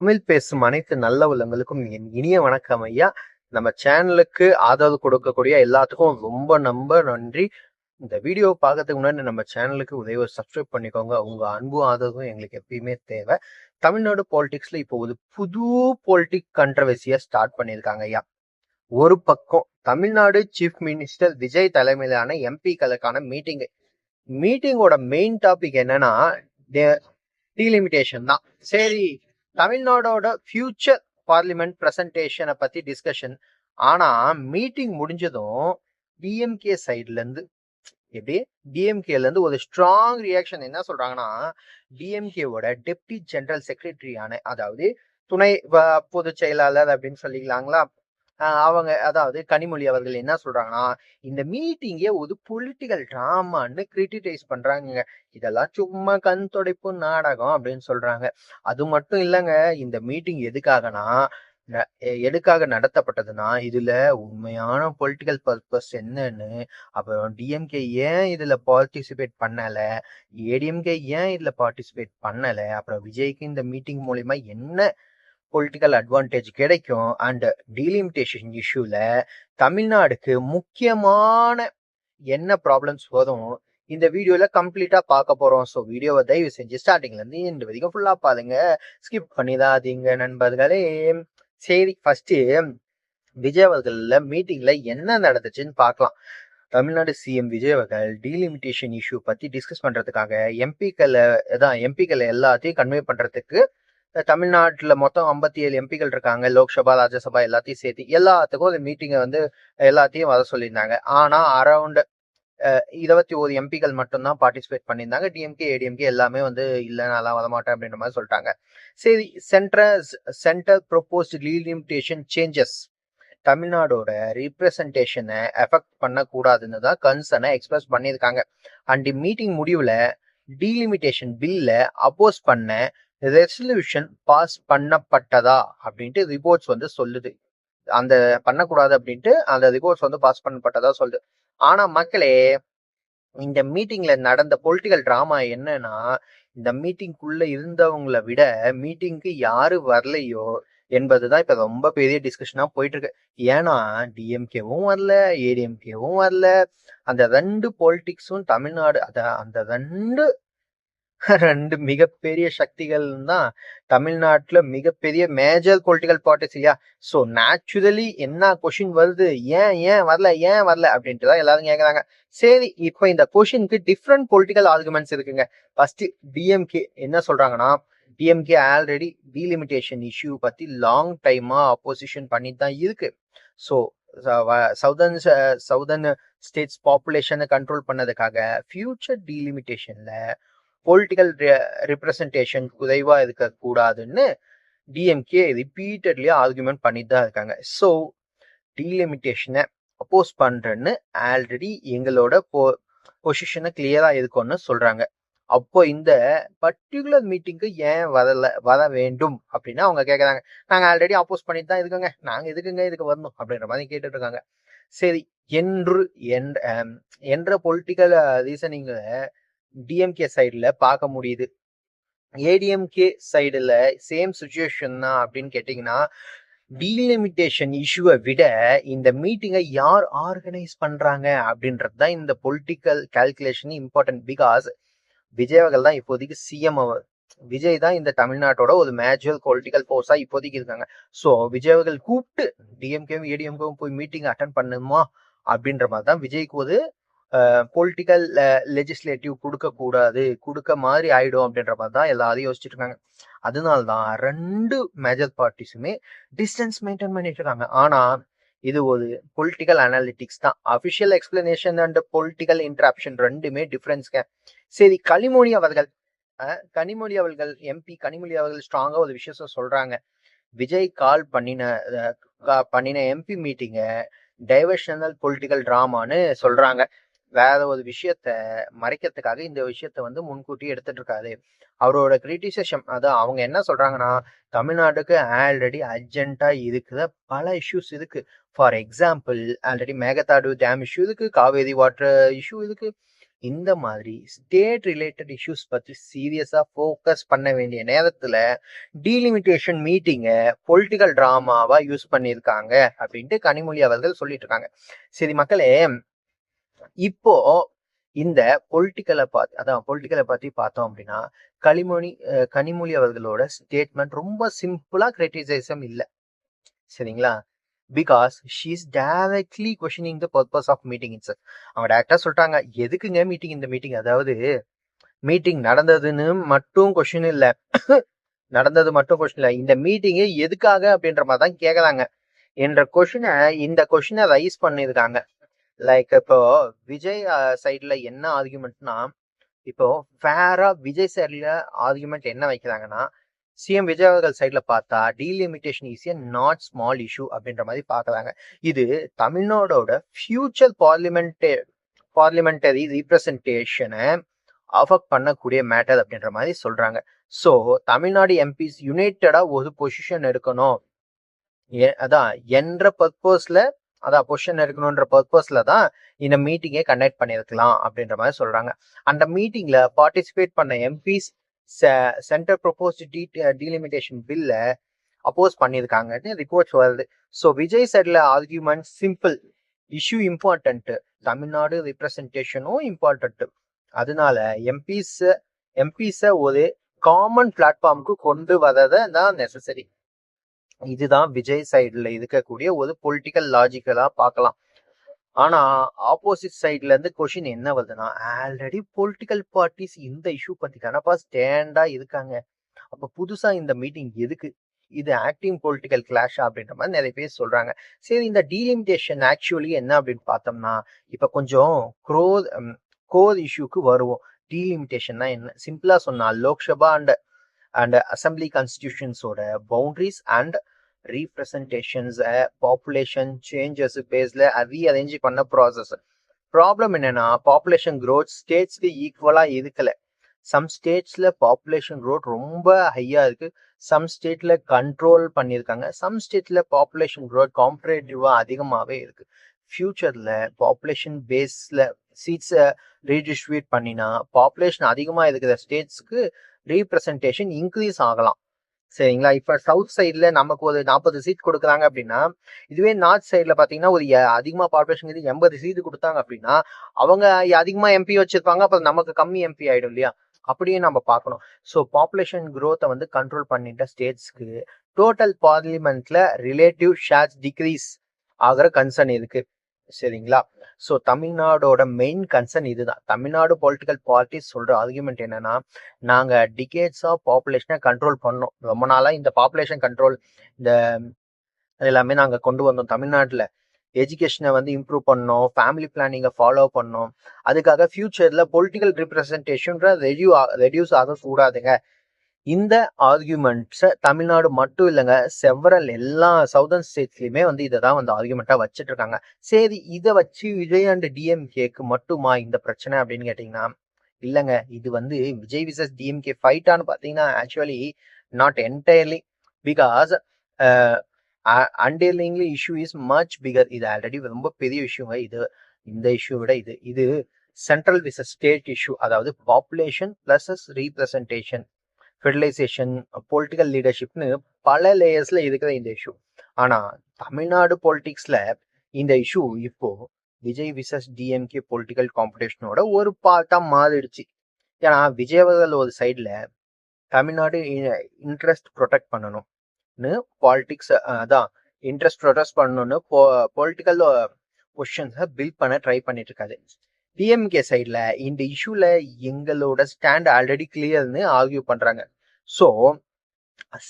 தமிழ் பேசும் அனைத்து நல்ல உள்ளங்களுக்கும் என் இனிய வணக்கம் ஐயா. நம்ம சேனலுக்கு ஆதரவு கொடுக்கக்கூடிய எல்லாத்துக்கும் ரொம்ப நன்றி. இந்த வீடியோ பார்க்கறதுக்கு முன்னாடி நம்ம சேனலுக்கு உதவி சப்ஸ்கிரைப் பண்ணிக்கோங்க. உங்க அன்பு ஆதரவும் எங்களுக்கு எப்பயுமே தேவை. தமிழ்நாடு பாலிடிக்ஸ்ல இப்போ ஒரு புது பொலிட்டிக் கண்ட்ரவர்சியா ஸ்டார்ட் பண்ணியிருக்காங்க ஐயா. ஒரு பக்கம் தமிழ்நாடு சீஃப் மினிஸ்டர் விஜய் தலைமையிலான எம்பிக்களுக்கான மீட்டிங்கோட மெயின் டாபிக் என்னன்னா டீலிமிட்டேஷன் தான். சரி, தமிழ்நாடோட ஃபியூச்சர் பார்லிமெண்ட் பிரசன்டேஷனை பத்தி டிஸ்கஷன். ஆனா மீட்டிங் முடிஞ்சதும் டிஎம்கே சைட்ல இருந்து டிஎம்கேல இருந்து ஒரு ஸ்ட்ராங் ரியாக்ஷன் என்ன சொல்றாங்கன்னா, டிஎம்கேவோட டெப்டி ஜெனரல் செக்ரட்டரியான, அதாவது துணை பொதுச் செயலாளர் அப்படின்னு சொல்லிக்கலாங்களா, அவங்க அதாவது கனிமொழி அவர்கள் என்ன சொல்றாங்கன்னா, இந்த மீட்டிங்கே ஒரு பொலிட்டிக்கல் டிராமான்னு கிரிட்டிசைஸ் பண்றாங்க. இதெல்லாம் சும்மா கண் துடைப்பு நாடகம் அப்படின்னு சொல்றாங்க. அது மட்டும் இல்லைங்க, இந்த மீட்டிங் எதுக்காக நடத்தப்பட்டதுன்னா, இதுல உண்மையான பொலிட்டிக்கல் பர்பஸ் என்னன்னு, அப்புறம் டிஎம்கே ஏன் இதுல பார்ட்டிசிபேட் பண்ணல, ஏடிஎம்கே ஏன் இதுல பார்ட்டிசிபேட் பண்ணல, அப்புறம் விஜய்க்கு இந்த மீட்டிங் மூலியமா என்ன பொலிட்டிக்கல் அட்வான்டேஜ் கிடைக்கும், அண்ட் டீலிமிட்டேஷன் இஷ்யூல தமிழ்நாடுக்கு முக்கியமான என்ன ப்ராப்ளம்ஸ் வரும், இந்த வீடியோல கம்ப்ளீட்டா பார்க்க போறோம். ஸோ வீடியோவை தயவு செஞ்சு ஸ்டார்டிங்ல இருந்து இந்த வரைக்கும் ஃபுல்லா பாருங்க, ஸ்கிப் பண்ணிடாதீங்க நண்பர்களே. சரி, ஃபர்ஸ்ட் விஜய் அவர்கள்ல மீட்டிங்ல என்ன நடந்துச்சுன்னு பார்க்கலாம். தமிழ்நாடு சிஎம் விஜய் அவர்கள் டீலிமிட்டேஷன் இஷ்யூ பத்தி டிஸ்கஸ் பண்றதுக்காக எம்பிக்களை எல்லாத்தையும் கன்வே பண்றதுக்கு தமிழ்நாட்டுல மொத்தம் 57 எம்பிக்கள் இருக்காங்க. லோக்சபா, ராஜ்யசபா எல்லாத்தையும் சேர்த்து எல்லாத்துக்கும் ஒரு மீட்டிங்கை எல்லாத்தையும் வர சொல்லியிருந்தாங்க. ஆனா அரௌண்ட் 21 எம்பிக்கள் மட்டும்தான் பார்ட்டிசிபேட் பண்ணியிருந்தாங்க. டிஎம்கே ஏடிஎம்கே எல்லாமே இல்ல, நான் வரமாட்டேன் அப்படின்ற மாதிரி சொல்லிட்டாங்க. சரி, சென்டர் ப்ரொபோஸ்ட் டீலிமிட்டேஷன் சேஞ்சஸ் தமிழ்நாடோட ரீப்ரசன்டேஷனை எஃபெக்ட் பண்ணக்கூடாதுன்னு தான் கன்சர்னை எக்ஸ்பிரஸ் பண்ணியிருக்காங்க. அண்ட் மீட்டிங் முடிவுல டீலிமிட்டேஷன் பில்ல அப்போஸ் பண்ண ரெசல்யூஷன் பாஸ் பண்ணப்பட்டதா அப்படின்ட்டு ரிப்போர்ட்ஸ் சொல்லுது. அந்த பண்ணக்கூடாது அப்படின்ட்டு அந்த ரிப்போர்ட்ஸ் பாஸ் பண்ணப்பட்டதா சொல்லுது. ஆனா மக்களே, இந்த மீட்டிங்ல நடந்த பொலிட்டிக்கல் டிராமா என்னன்னா, இந்த மீட்டிங்குள்ள இருந்தவங்களை விட மீட்டிங்க்கு யாரு வரலையோ என்பதுதான் இப்ப ரொம்ப பெரிய டிஸ்கஷனா போயிட்டு இருக்கு. ஏன்னா டிஎம்கேவும் வரல, ஏடிஎம்கேவும் வரல. அந்த ரெண்டு பொலிட்டிக்ஸும் தமிழ்நாடு அந்த ரெண்டு மிகப்பெரிய சக்திகள் தான் தமிழ்நாட்டுல மிகப்பெரிய மேஜர் பொலிட்டிக்கல் பார்ட்டிஸ் இல்லையா. ஸோ நேச்சுரலி என்ன கொஷின் வருது, ஏன் வரல அப்படின்ட்டு தான் எல்லாரும் கேட்கறாங்க. சரி, இப்போ இந்த கொஷினுக்கு டிஃப்ரெண்ட் பொலிட்டிக்கல் ஆர்குமெண்ட்ஸ் இருக்குங்க. ஃபர்ஸ்ட் டிஎம்கே என்ன சொல்றாங்கன்னா, டிஎம்கே ஆல்ரெடி டீலிமிட்டேஷன் இஷ்யூ பத்தி லாங் டைமா அப்போசிஷன் பண்ணிட்டு தான் இருக்கு. ஸோ சவுதர்ன் ஸ்டேட்ஸ் பாப்புலேஷனை கண்ட்ரோல் பண்ணதுக்காக ஃபியூச்சர் டீலிமிட்டேஷன்ல பொலிட்டிக்கல் ரிப்ரசன்டேஷன் குறைவா இருக்க கூடாதுன்னு டிஎம்கே ரிப்பீட்டட்லி ஆர்குமெண்ட் பண்ணிட்டு தான் இருக்காங்க. ஸோ டீலிமிட்டேஷனை அப்போஸ் பண்றேன்னு ஆல்ரெடி எங்களோட பொசிஷனை கிளியரா இருக்கும்னு சொல்றாங்க. அப்போ இந்த பர்டிகுலர் மீட்டிங்க்கு ஏன் வர வேண்டும் அப்படின்னு அவங்க கேட்கறாங்க. நாங்க ஆல்ரெடி அப்போஸ் பண்ணிட்டு தான் இருக்கோங்க, நாங்க இதுக்கு வரணும் அப்படின்ற மாதிரி கேட்டுட்டு இருக்காங்க. சரி, என்ற பொலிட்டிக்கல் ரீசனிங் டிஎம்கே சைடுல பார்க்க முடியுது. ஏடிஎம்கே சைடுல சேம் சுச்சுவேஷன் தான் அப்படின்னு கேட்டீங்கன்னா, டீலிமிட்டேஷன் இஷ்யூவை விட இந்த மீட்டிங்கை யார் ஆர்கனைஸ் பண்றாங்க அப்படின்றது தான் இந்த political calculation important. Because Vijay அவர்கள் தான் இப்போதைக்கு சிஎம். விஜய் தான் இந்த தமிழ்நாட்டோட ஒரு மேஜர் பொலிட்டிக்கல் ஃபோர்ஸா இப்போதைக்கு இருக்காங்க. ஸோ விஜய் அவர்கள் கூப்பிட்டு டிஎம்கேவும் ஏடிஎம்கேவும் போய் மீட்டிங் அட்டன் பண்ணுமா அப்படின்ற மாதிரி தான் விஜய்க்கு ஒரு பொலிட்டிக்கல் லெஜிஸ்லேட்டிவ் கொடுக்க மாதிரி ஆயிடும் அப்படின்ற மாதிரி தான் எல்லாரும் யோசிச்சுட்டு இருக்காங்க. அதனால்தான் ரெண்டு மேஜர் பார்ட்டிஸுமே டிஸ்டன்ஸ் மெயின்டைன் பண்ணிட்டு இருக்காங்க. ஆனா இது ஒரு பொலிட்டிக்கல் அனாலிட்டிக்ஸ் தான். Official explanation and political interaction ரெண்டுமே டிஃபரன்ஸ்ங்க. சரி, கனிமொழி அவர்கள் எம்பி கனிமொழி அவர்கள் ஸ்ட்ராங்கா ஒரு விஷயத்த சொல்றாங்க. விஜய் கால் பண்ணின எம்பி மீட்டிங்க டைவர்ஷனல் பொலிட்டிக்கல் டிராமான்னு சொல்றாங்க. வேற ஒரு விஷயத்த மறைக்கிறதுக்காக இந்த விஷயத்த முன்கூட்டி எடுத்துட்டு இருக்காரு. அவரோட கிரிட்டிசிசம் அதான் அவங்க என்ன சொல்றாங்கன்னா, தமிழ்நாட்டுக்கு ஆல்ரெடி அர்ஜென்ட்டா இருக்கிற பல இஷ்யூஸ் இருக்கு. For example, already Mekedatu dam issue இருக்கு, காவேரி வாட்டர் இஷ்யூ இருக்கு, இந்த மாதிரி ஸ்டேட் ரிலேட்டட் இஷ்யூஸ் பத்தி சீரியஸா ஃபோக்கஸ் பண்ண வேண்டிய நேரத்துல டீலிமிட்டேஷன் மீட்டிங்கை பொலிட்டிக்கல் டிராமாவா யூஸ் பண்ணியிருக்காங்க அப்படின்ட்டு கனிமொழி அவர்கள் சொல்லிட்டு இருக்காங்க. சரி மக்களே, இப்போ இந்த பொலிட்டிக்கலை பத்தி பார்த்தோம் அப்படின்னா கனிமொழி அவர்களோட ஸ்டேட்மெண்ட் ரொம்ப சிம்பிளா கிரிட்டிசைசம் இல்லை, சரிங்களா? Because she is directly questioning the purpose of meeting it's. அவங்க டைரக்டா சொல்லிட்டாங்க, எதுக்குங்க மீட்டிங், இந்த மீட்டிங், அதாவது மீட்டிங் நடந்ததுன்னு மட்டும் கொஸ்டின் இல்லை, நடந்தது மட்டும் கொஸ்டின் இல்லை, இந்த மீட்டிங்கு எதுக்காக அப்படின்ற மாதிரி தான் கேட்கறாங்க என்ற இந்த கொஸ்டினை ரைஸ் பண்ணியிருக்காங்க. லைக் இப்போ விஜய் சைட்ல என்ன ஆர்குமெண்ட்னா, இப்போ ஃபேரா விஜய் சைட்ல ஆர்குமெண்ட் என்ன வைக்கிறாங்கன்னா, சிஎம் விஜய் அவர்கள் சைட்ல பார்த்தா delimitation is a not small issue அப்படின்ற மாதிரி பார்க்கறாங்க. இது தமிழ்நாடோட ஃபியூச்சர் பார்லிமெண்டரி ரீப்ரசன்டேஷனை அஃபெக்ட் பண்ணக்கூடிய மேட்டர் அப்படின்ற மாதிரி சொல்றாங்க. ஸோ தமிழ்நாடு எம்பிஸ் யுனைட்டடா ஒரு பொசிஷன் எடுக்கணும், பொசிஷன் எடுக்கணும்ன்ற பர்பஸ்ல தான் இந்த மீட்டிங்கை கண்டக்ட் பண்ணியிருக்கலாம் அப்படின்ற மாதிரி சொல்றாங்க. அந்த மீட்டிங்ல பார்ட்டிசிபேட் பண்ண எம்பிஸ் சென்டர் ப்ரொபோஸ்ட் டீலிமிட்டேஷன் பில்ல அப்போஸ் பண்ணியிருக்காங்கன்னு ரிப்போர்ட்ஸ் வருது. ஸோ விஜய் சைட்ல argument simple, issue important, Tamil Nadu ரிப்ரசன்டேஷனும் இம்பார்ட்டன்ட், அதனால எம்பிஸ ஒரு காமன் பிளாட்ஃபார்முக்கு கொண்டு வரதை தான் நெசசரி. இதுதான் விஜய் சைட்ல இருக்கக்கூடிய ஒரு பொலிட்டிக்கல் லாஜிக்கலா பார்க்கலாம். ஆனா ஆப்போசிட் சைட்ல இருந்து கொஸ்டின் என்ன வருதுன்னா, ஆல்ரெடி பொலிட்டிக்கல் பார்ட்டிஸ் இந்த இஷ்யூ பத்தி தானப்பா ஸ்டாண்டா இருக்காங்க, அப்ப புதுசா இந்த மீட்டிங் எதுக்கு, இது ஆக்டிங் பொலிட்டிக்கல் கிளாஷ் அப்படின்ற மாதிரி நிறைய பேர் சொல்றாங்க. சரி, இந்த டீலிமிட்டேஷன் ஆக்சுவலி என்ன அப்படின்னு பார்த்தோம்னா, இப்ப கொஞ்சம் கோர் இஷ்யூக்கு வருவோம். டீலிமிட்டேஷன்னா என்ன? சிம்பிளா சொன்னா, லோக்சபா அண்ட் அசம்பிளி கான்ஸ்டிடியூஷன்ஸோட boundaries and representations population changes பேஸ்ல ரீஅரேஞ்ச் பண்ண ப்ராசஸ். ப்ராப்ளம் என்னன்னா, பாப்புலேஷன் க்ரோத் ஸ்டேட்ஸ்க்கு ஈக்குவலா இருக்கல. சம் ஸ்டேட்ஸ்ல பாப்புலேஷன் க்ரோத் ரொம்ப ஹையா இருக்கு, சம் ஸ்டேட்ல கண்ட்ரோல் பண்ணியிருக்காங்க, சம் ஸ்டேட்ல பாப்புலேஷன் க்ரோத் காம்பரேட்டிவா அதிகமாகவே இருக்கு. ஃபியூச்சர்ல பாப்புலேஷன் பேஸ்ல சீட்ஸை ரீடிஸ்ட்ரிபியூட் பண்ணினா பாப்புலேஷன் அதிகமா இருக்கிற ஸ்டேட்ஸ்க்கு ரீப்ரசன்டேஷன் இன்க்ரீஸ் ஆகலாம், சரிங்களா? இப்ப சவுத் சைட்ல நமக்கு ஒரு 40 சீட் கொடுக்குறாங்க அப்படின்னா, இதுவே நார்த் சைட்ல பாத்தீங்கன்னா ஒரு அதிகமா பாப்புலேஷன் 80 சீட் கொடுத்தாங்க அப்படின்னா, அவங்க அதிகமா எம்பி வச்சிருப்பாங்க, அப்புறம் நமக்கு கம்மி எம்பி ஆயிடும் இல்லையா? அப்படியே நம்ம பார்க்கணும். ஸோ பாப்புலேஷன் க்ரோத்தை வந்து கண்ட்ரோல் பண்ணிட்ட ஸ்டேட்ஸ்க்கு டோட்டல் பார்லிமெண்ட்ல ரிலேட்டிவ் ஷேர்ஸ் டிக்ரீஸ் ஆகிற கன்சர்ன் இருக்கு, சரிங்களா? ஸோ தமிழ்நாடோட மெயின் கன்சர்ன் இதுதான். தமிழ்நாடு பொலிட்டிக்கல் பார்ட்டிஸ் சொல்ற ஆர்குமெண்ட் என்னன்னா, நாங்க டிகேட்ஸ் ஆஃப் பாப்புலேஷனை கண்ட்ரோல் பண்ணோம், ரொம்ப நாளா இந்த பாப்புலேஷன் கண்ட்ரோல் இந்த எல்லாமே நாங்க கொண்டு வந்தோம். தமிழ்நாட்டுல எஜுகேஷனை வந்து இம்ப்ரூவ் பண்ணோம், ஃபேமிலி பிளானிங்கை ஃபாலோ பண்ணோம், அதுக்காக ஃபியூச்சர்ல பொலிட்டிக்கல் ரிப்ரசன்டேஷன் ரெடியூஸ் ஆகக்கூடாதுங்க. இந்த ஆர்குமெண்ட்ஸை தமிழ்நாடு மட்டும் இல்லைங்க, செவரல் எல்லா சவுதர்ன் ஸ்டேட்ஸ்லயுமே வந்து இதை தான் வந்து ஆர்குமெண்டா வச்சுட்டு இருக்காங்க. சரி, இதை வச்சு விஜய் அண்ட் டிஎம்கேக்கு மட்டுமா இந்த பிரச்சனை அப்படின்னு கேட்டீங்கன்னா, இல்லைங்க, இது வந்து விஜய் விசஸ் டிஎம்கே ஃபைட்டான்னு பார்த்தீங்கன்னா actually not entirely, because underlyingly issue is much bigger. இது ஆல்ரெடி ரொம்ப பெரிய இஷ்யூங்க. இந்த இஷ்யூ விட இது சென்ட்ரல் விசஸ் ஸ்டேட் இஷ்யூ, அதாவது population plus representation, federalisation, political லீடர்ஷிப்னு பல லேயர்ஸ்ல இருக்கிற இந்த இஷ்யூ. ஆனா தமிழ்நாடு பொலிட்டிக்ஸ்ல இந்த இஷ்யூ இப்போ விஜய் விசஸ் டிஎம்கே பொலிட்டிக்கல் காம்படிஷனோட ஒரு பார்ட்டா மாறிடுச்சு. ஏன்னா விஜய் அவர்கள் ஒரு சைட்ல தமிழ்நாடு இன்ட்ரெஸ்ட் ப்ரொடெக்ட் பண்ணணும்னு பாலிடிக்ஸ் இன்ட்ரெஸ்ட் ப்ரொடெக்ட் பண்ணணும்னு பொலிட்டிக்கல் பொசிஷன்ஸை பில்ட் பண்ண ட்ரை பண்ணிட்டு இருக்காரு. டிஎம்கே சைட்ல இந்த இஷ்யூல எங்களோட ஸ்டாண்ட் ஆல்ரெடி கிளியர்னு ஆர்கியூ பண்றாங்க. ஸோ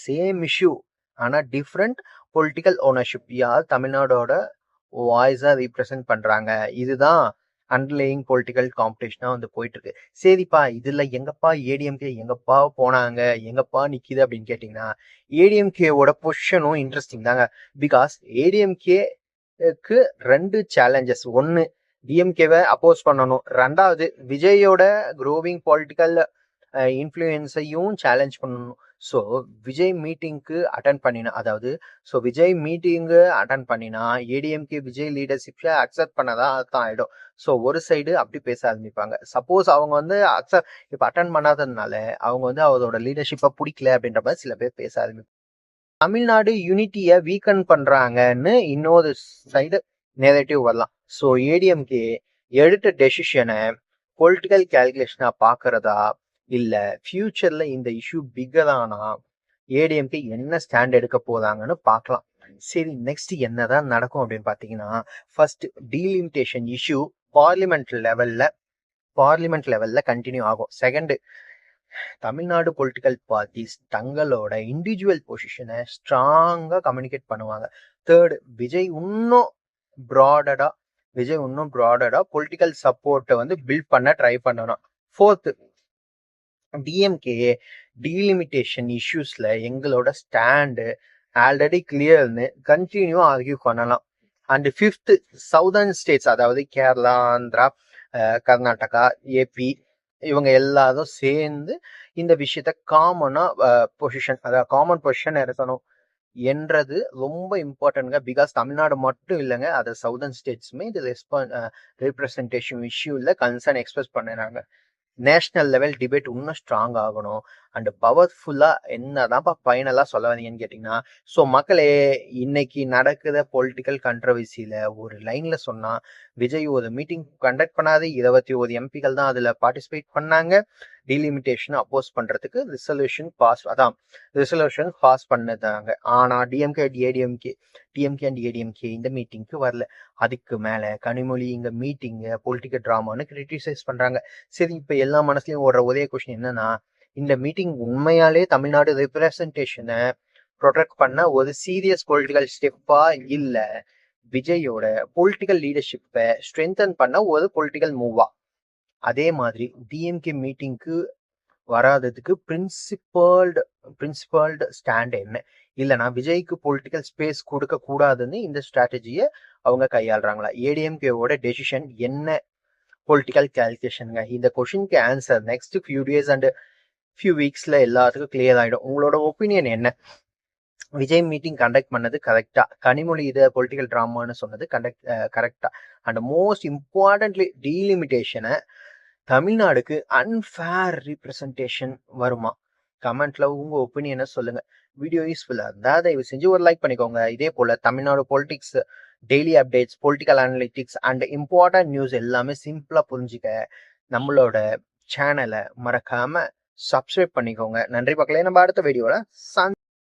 சேம் இஷ்யூ ஆனா டிஃப்ரெண்ட் பொலிட்டிக்கல் ஓனர்ஷிப், யார் தமிழ்நாடோட வாய்ஸா ரீப்ரசென்ட் பண்றாங்க, இதுதான் அண்டர்லேயிங் பொலிட்டிக்கல் காம்படிஷனா வந்து போயிட்டு இருக்கு. சரிப்பா, இதுல எங்கப்பா ஏடிஎம்கே எங்கப்பா போனாங்க, எங்கப்பா நிக்குது அப்படின்னு கேட்டீங்கன்னா, ஏடிஎம்கேவோட பொசிஷனும் இன்ட்ரெஸ்டிங் தாங்க. பிகாஸ் ஏடிஎம்கேக்கு 2 சேலஞ்சஸ். ஒன்னு, டிஎம்கேவை அப்போஸ் பண்ணணும், ரெண்டாவது விஜயோட க்ரோவிங் பொலிட்டிக்கல் இன்ஃப்ளூயன்ஸையும் சேலஞ்ச் பண்ணணும். ஸோ விஜய் மீட்டிங்க்கு அட்டன் பண்ணினா, அதாவது விஜய் மீட்டிங்கு அட்டன் பண்ணினா ஏடிஎம்கே விஜய் லீடர்ஷிப்ல அக்செப்ட் பண்ணதா அர்த்தம் ஆயிடும். ஸோ ஒரு சைடு அப்படி பேச ஆரம்பிப்பாங்க. சப்போஸ் அவங்க வந்து இப்ப அட்டன் பண்ணாததுனால அவங்க வந்து அவரோட லீடர்ஷிப்பை பிடிக்கல அப்படின்ற மாதிரி சில பேர் பேச ஆரம்பிப்பாங்க. தமிழ்நாடு யூனிட்டியை வீக்கன் பண்றாங்கன்னு இன்னொரு சைடு நெகட்டிவ் வரலாம். ஸோ ஏடிஎம்கே எடுத்த டெசிஷனை பொலிட்டிக்கல் கேல்குலேஷனா பாக்குறதா, இல்ல ஃபியூச்சர்ல இந்த இஷ்யூ பிகர் ஆனா ஏடிஎம்கே என்ன ஸ்டாண்ட் எடுக்க போறாங்கன்னு பார்க்கலாம். சரி, நெக்ஸ்ட் என்னதான் நடக்கும் அப்படின்னு பாத்தீங்கன்னா, ஃபர்ஸ்ட் டீலிமிட்டேஷன் இஷ்யூ பார்லிமெண்ட் லெவல்ல கண்டினியூ ஆகும். செகண்ட், தமிழ்நாடு பொலிட்டிக்கல் பார்ட்டிஸ் தங்களோட இண்டிவிஜுவல் பொசிஷனை ஸ்ட்ராங்கா கம்யூனிகேட் பண்ணுவாங்க. தேர்ட், விஜய் இன்னும் ப்ராடடா பொலிட்டிக்கல் சப்போர்ட்டை வந்து பில்ட் பண்ண ட்ரை பண்ணணும். ஃபோர்த், டிஎம்கே டீலிமிட்டேஷன் இஷ்யூஸ்ல எங்களோட ஸ்டாண்டு ஆல்ரெடி கிளியர்னு கண்டினியூ ஆர்கியூ பண்ணலாம். அண்ட் ஃபிஃப்த், சவுதர்ன் ஸ்டேட்ஸ், அதாவது கேரளா, ஆந்திரா, கர்நாடகா, ஏபி, இவங்க எல்லாரும் சேர்ந்து இந்த விஷயத்த காமன் பொசிஷன் இருக்கணும் என்றது ரொம்ப இம்பார்ட்டன்ட்ங்க. பிகாஸ் தமிழ்நாடு மட்டும் இல்லைங்க, அது சவுதர்ன் ஸ்டேட்ஸுமே இது ரெப்ரஸன்டேஷன் இஷ்யூல கன்சர்ன் எக்ஸ்பிரஸ் பண்ணுறாங்க. நேஷனல் லெவல் டிபேட் இன்னும் ஸ்ட்ராங் ஆகணும். அண்ட் பவர்ஃபுல்லா என்னதான் ஃபைனலா சொல்ல வந்தீங்கன்னு கேட்டீங்கன்னா, ஸோ மக்களே, இன்னைக்கு நடக்கிற பொலிட்டிக்கல் கண்ட்ரவர்சியில ஒரு லைன்ல சொன்னா, விஜய் ஒரு மீட்டிங் கண்டக்ட் பண்ணாது, 21 எம்பிக்கள் தான் அதுல பார்ட்டிசிபேட் பண்ணாங்க. டீலிமிட்டேஷன் அப்போஸ் பண்றதுக்கு ரிசல்யூஷன் பாஸ் பண்ணதாங்க. ஆனா டிஎம்கே அண்ட் ஏடிஎம்கே இந்த மீட்டிங்க்கு வரல. அதுக்கு மேல கனிமொழி இங்க மீட்டிங்க பொலிட்டிக்கல் டிராமான்னு கிரிட்டிசைஸ் பண்றாங்க. சரி, இப்ப எல்லா மனசுலயும் ஓடுற ஒரே கொஸ்டின் என்னன்னா, இந்த மீட்டிங் உண்மையாலே தமிழ்நாடு ரெப்ரசன்டேஷனை ப்ரொடெக்ட் பண்ண ஒரு சீரியஸ் பொலிட்டிக்கல் ஸ்டெப்பா, இல்ல விஜயோட பொலிட்டிக்கல் லீடர்ஷிப்பை ஸ்ட்ரென்தன் பண்ண ஒரு பொலிட்டிக்கல் மூவா? அதே மாதிரி டிஎம்கே மீட்டிங்க்கு வராததுக்கு பிரின்சிபல்டு ஸ்டாண்ட் என்ன? இல்லைன்னா விஜய்க்கு பொலிட்டிக்கல் ஸ்பேஸ் கொடுக்க கூடாதுன்னு இந்த ஸ்ட்ராட்டஜியை அவங்க கையாளுறாங்களா? ஏடிஎம்கேவோட டெசிஷன் என்ன பொலிட்டிக்கல் கேல்குலேஷனுங்க? இந்த கொஸ்டினுக்கு answer next few days and few வீக்ஸ்ல எல்லாத்துக்கும் கிளியர் ஆயிடும். உங்களோட ஒப்பீனியன் என்ன? விஜய் மீட்டிங் கண்டக்ட் பண்ணது கரெக்டா? கனிமொழி இதை பொலிட்டிக்கல் ட்ராமான்னு சொன்னது கரெக்டா? அண்ட் மோஸ்ட் இம்பார்ட்டன்ட்லி, டீலிமிட்டேஷனை தமிழ்நாடுக்கு அன்ஃபேர் ரீப்ரசன்டேஷன் வருமா? கமெண்ட்ல உங்க ஒப்பீனியனை சொல்லுங்க. வீடியோ யூஸ்ஃபுல்லா இருந்தா தயவு செஞ்சு ஒரு லைக் பண்ணிக்கோங்க. இதே போல Tamil Nadu politics daily updates, political analytics and important news எல்லாமே சிம்பிளா புரிஞ்சுக்க நம்மளோட சேனலை மறக்காம சப்ஸ்கிரைப் பண்ணிக்கோங்க. நன்றி மக்களே, நம்ம அடுத்த வீடியோல